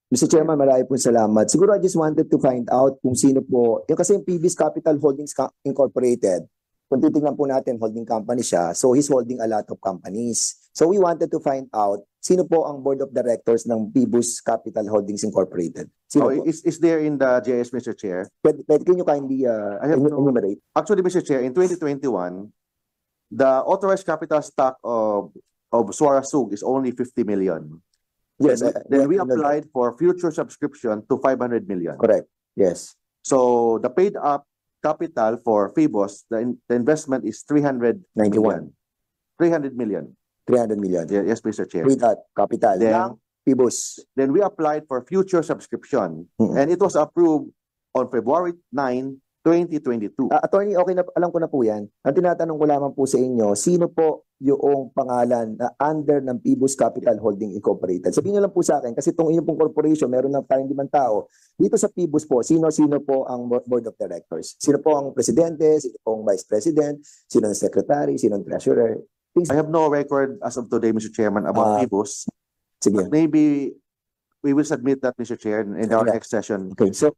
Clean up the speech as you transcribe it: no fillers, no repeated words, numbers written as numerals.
Mr. Chairman, marami po salamat. Siguro I just wanted to find out kung sino po, yung kasi yung PB's Capital Holdings Incorporated, kung titignan po natin, holding company siya, so he's holding a lot of companies. So we wanted to find out, sino po ang board of directors ng PB's Capital Holdings Incorporated? Sino po? Is there in the JS, Mr. Chair? Can you kindly I have no- enumerate? Actually, Mr. Chair, in 2021, the authorized capital stock of Suara Sug is only 50 million. Yes. Then we I know that. applied for future subscription to 500 million. Correct. Yes. So the paid up capital for Phoebus, the investment is 300 91. 300 million. 300 million. Yes, Mr. Chair. Paid out capital Then- ng PB's. Then we applied for future subscription Mm-mm. and it was approved on February 9, 2022. Attorney, okay na, alam ko na po yan. Ang tinatanong ko lamang po sa inyo, sino po yung pangalan na under ng PB's Capital Holding Incorporated? Sabihin niyo lang po sa akin, kasi itong inyong pong corporation, meron na tayong 5 tao. Dito sa PB's po, sino po ang board of directors? Sino po ang presidente? Sino po ang vice president? Sino ang secretary? Sino ang treasurer? I have no record as of today, Mr. Chairman, about Phoebus. Sige. But maybe we will submit that, Mr. Chair, in our Yeah. next session. Okay, so